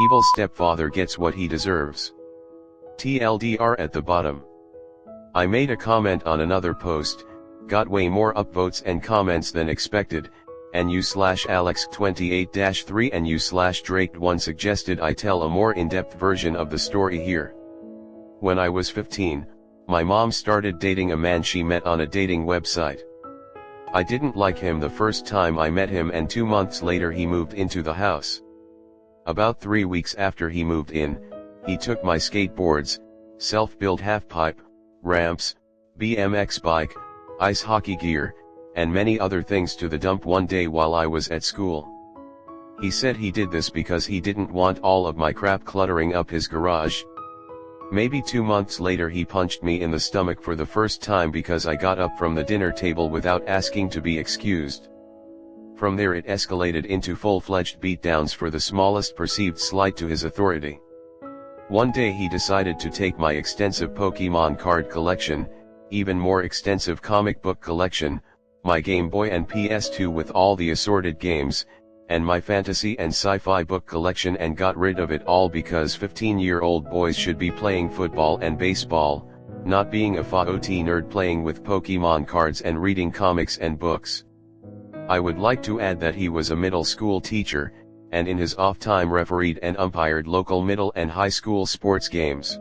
Evil stepfather gets what he deserves. TLDR at the bottom. I made a comment on another post, got way more upvotes and comments than expected, and u/Alex28-3 and u/Drake1 suggested I tell a more in-depth version of the story here. When I was 15, my mom started dating a man she met on a dating website. I didn't like him the first time I met him, and 2 months later he moved into the house. About 3 weeks after he moved in, he took my skateboards, self-built half-pipe, ramps, BMX bike, ice hockey gear, and many other things to the dump one day while I was at school. He said he did this because he didn't want all of my crap cluttering up his garage. Maybe 2 months later he punched me in the stomach for the first time because I got up from the dinner table without asking to be excused. From there it escalated into full-fledged beatdowns for the smallest perceived slight to his authority. One day he decided to take my extensive Pokemon card collection, even more extensive comic book collection, my Game Boy and PS2 with all the assorted games, and my fantasy and sci-fi book collection, and got rid of it all because 15-year-old boys should be playing football and baseball, not being a FOT nerd playing with Pokemon cards and reading comics and books. I would like to add that he was a middle school teacher, and in his off time refereed and umpired local middle and high school sports games.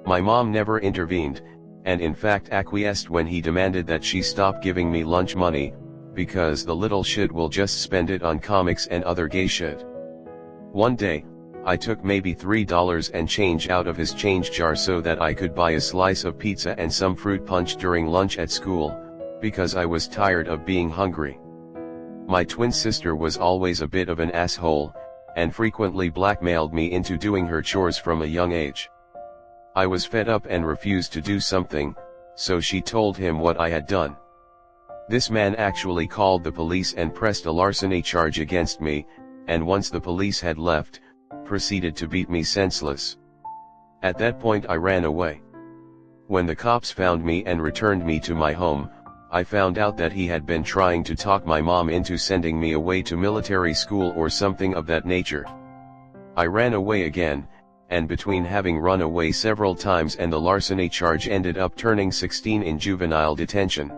My mom never intervened, and in fact acquiesced when he demanded that she stop giving me lunch money, because the little shit will just spend it on comics and other gay shit. One day, I took maybe $3 and change out of his change jar so that I could buy a slice of pizza and some fruit punch during lunch at school, because I was tired of being hungry. My twin sister was always a bit of an asshole, and frequently blackmailed me into doing her chores from a young age. I was fed up and refused to do something, so she told him what I had done. This man actually called the police and pressed a larceny charge against me, and once the police had left, proceeded to beat me senseless. At that point I ran away. When the cops found me and returned me to my home, I found out that he had been trying to talk my mom into sending me away to military school or something of that nature. I ran away again, and between having run away several times and the larceny charge ended up turning 16 in juvenile detention.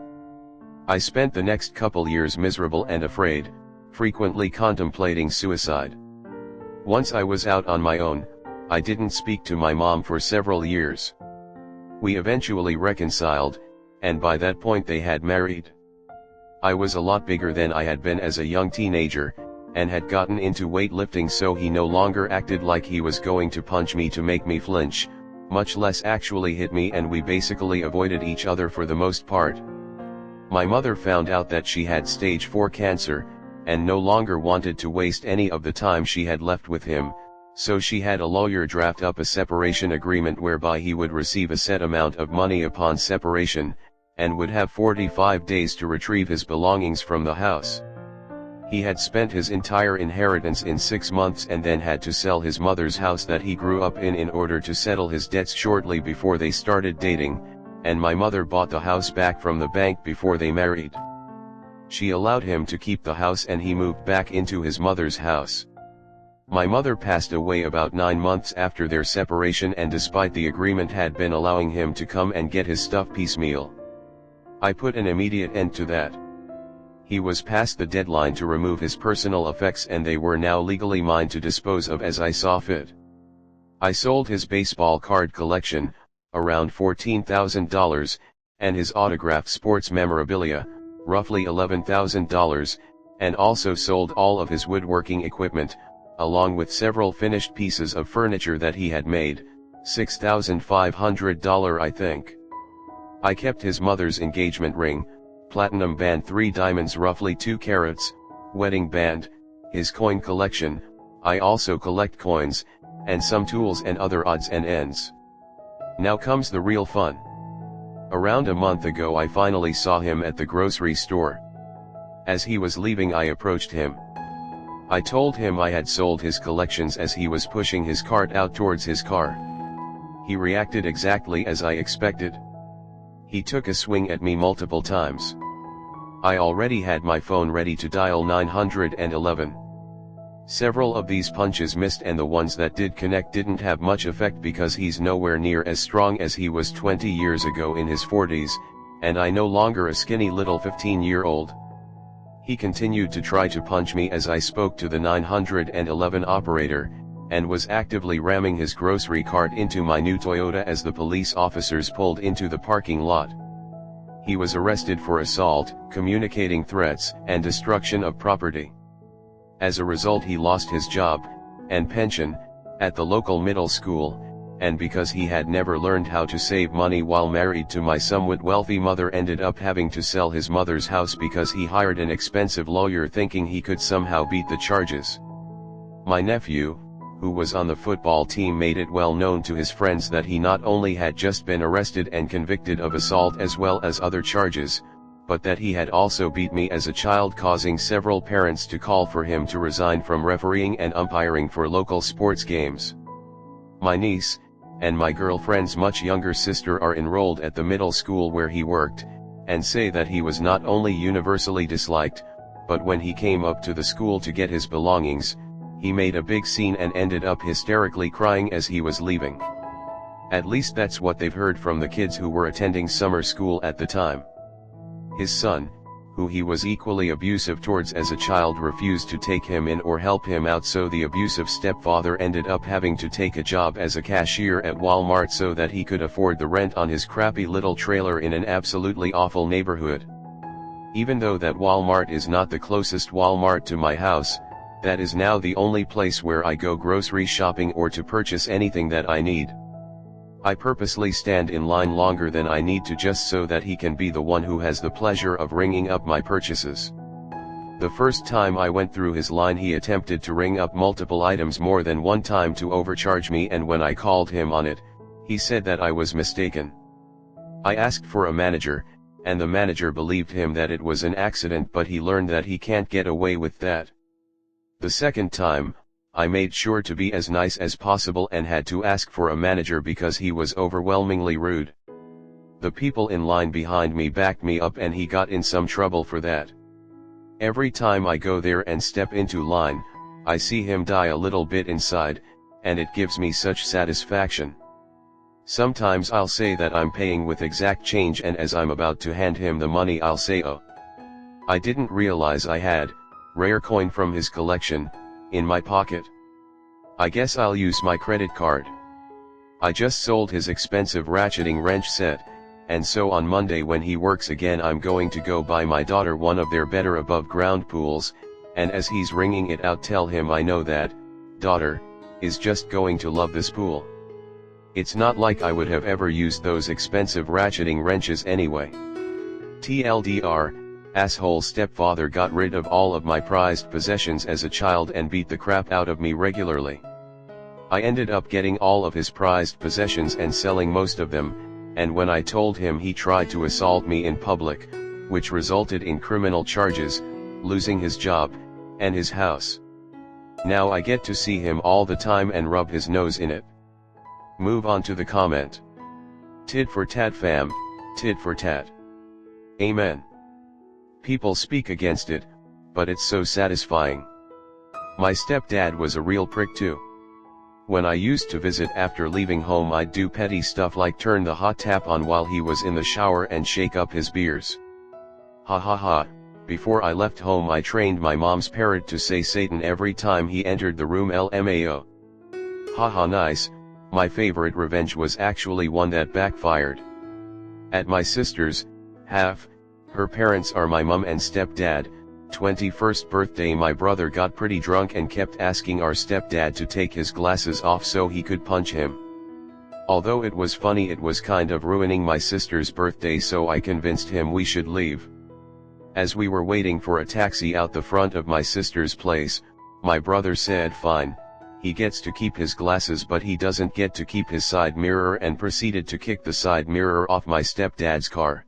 I spent the next couple years miserable and afraid, frequently contemplating suicide. Once I was out on my own, I didn't speak to my mom for several years. We eventually reconciled, and by that point they had married. I was a lot bigger than I had been as a young teenager, and had gotten into weightlifting, so he no longer acted like he was going to punch me to make me flinch, much less actually hit me, and we basically avoided each other for the most part. My mother found out that she had stage 4 cancer, and no longer wanted to waste any of the time she had left with him, so she had a lawyer draft up a separation agreement whereby he would receive a set amount of money upon separation, and would have 45 days to retrieve his belongings from the house. He had spent his entire inheritance in 6 months and then had to sell his mother's house that he grew up in order to settle his debts shortly before they started dating, and my mother bought the house back from the bank before they married. She allowed him to keep the house and he moved back into his mother's house. My mother passed away about 9 months after their separation, and despite the agreement had been allowing him to come and get his stuff piecemeal. I put an immediate end to that. He was past the deadline to remove his personal effects, and they were now legally mine to dispose of as I saw fit. I sold his baseball card collection, around $14,000, and his autographed sports memorabilia, roughly $11,000, and also sold all of his woodworking equipment, along with several finished pieces of furniture that he had made, $6,500 I think. I kept his mother's engagement ring, platinum band 3 diamonds roughly 2 carats, wedding band, his coin collection. I also collect coins, and some tools and other odds and ends. Now comes the real fun. Around a month ago I finally saw him at the grocery store. As he was leaving I approached him. I told him I had sold his collections as he was pushing his cart out towards his car. He reacted exactly as I expected. He took a swing at me multiple times. I already had my phone ready to dial 911. Several of these punches missed, and the ones that did connect didn't have much effect because he's nowhere near as strong as he was 20 years ago in his 40s, and I no longer a skinny little 15-year-old. He continued to try to punch me as I spoke to the 911 operator, and was actively ramming his grocery cart into my new Toyota as the police officers pulled into the parking lot. He was arrested for assault, communicating threats, and destruction of property. As a result, he lost his job and pension at the local middle school, and because he had never learned how to save money while married to my somewhat wealthy mother, ended up having to sell his mother's house because he hired an expensive lawyer thinking he could somehow beat the charges. My nephew, who was on the football team, made it well known to his friends that he not only had just been arrested and convicted of assault as well as other charges, but that he had also beat me as a child, causing several parents to call for him to resign from refereeing and umpiring for local sports games. My niece, and my girlfriend's much younger sister are enrolled at the middle school where he worked, and say that he was not only universally disliked, but when he came up to the school to get his belongings, he made a big scene and ended up hysterically crying as he was leaving. At least that's what they've heard from the kids who were attending summer school at the time. His son, who he was equally abusive towards as a child, refused to take him in or help him out, so the abusive stepfather ended up having to take a job as a cashier at Walmart so that he could afford the rent on his crappy little trailer in an absolutely awful neighborhood. Even though that Walmart is not the closest Walmart to my house, that is now the only place where I go grocery shopping or to purchase anything that I need. I purposely stand in line longer than I need to just so that he can be the one who has the pleasure of ringing up my purchases. The first time I went through his line, he attempted to ring up multiple items more than one time to overcharge me, and when I called him on it, he said that I was mistaken. I asked for a manager, and the manager believed him that it was an accident, but he learned that he can't get away with that. The second time, I made sure to be as nice as possible and had to ask for a manager because he was overwhelmingly rude. The people in line behind me backed me up, and he got in some trouble for that. Every time I go there and step into line, I see him die a little bit inside, and it gives me such satisfaction. Sometimes I'll say that I'm paying with exact change, and as I'm about to hand him the money I'll say, "Oh, I didn't realize I had rare coin from his collection in my pocket. I guess I'll use my credit card." I just sold his expensive ratcheting wrench set, and so on Monday when he works again, I'm going to go buy my daughter one of their better above ground pools, and as he's ringing it out, tell him I know that daughter is just going to love this pool. It's not like I would have ever used those expensive ratcheting wrenches anyway. TLDR, asshole stepfather got rid of all of my prized possessions as a child and beat the crap out of me regularly. I ended up getting all of his prized possessions and selling most of them, and when I told him, he tried to assault me in public, which resulted in criminal charges, losing his job, and his house. Now I get to see him all the time and rub his nose in it. Move on to the comment. Tit for tat fam, tit for tat. Amen. People speak against it, but it's so satisfying. My stepdad was a real prick too. When I used to visit after leaving home, I'd do petty stuff like turn the hot tap on while he was in the shower and shake up his beers. Ha ha ha. Before I left home, I trained my mom's parrot to say Satan every time he entered the room. LMAO. Haha, nice. My favorite revenge was actually one that backfired. At my sister's, her parents are my mum and stepdad, 21st birthday, my brother got pretty drunk and kept asking our stepdad to take his glasses off so he could punch him. Although it was funny, it was kind of ruining my sister's birthday, so I convinced him we should leave. As we were waiting for a taxi out the front of my sister's place, my brother said fine, he gets to keep his glasses but he doesn't get to keep his side mirror, and proceeded to kick the side mirror off my stepdad's car.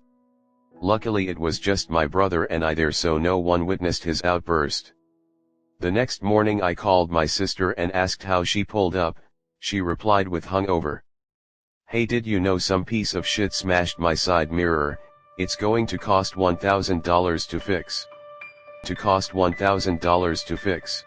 Luckily it was just my brother and I there, so no one witnessed his outburst. The next morning I called my sister and asked how she pulled up. She replied with hungover. Hey, did you know some piece of shit smashed my side mirror? It's going to cost $1,000 to fix. To cost $1,000 to fix.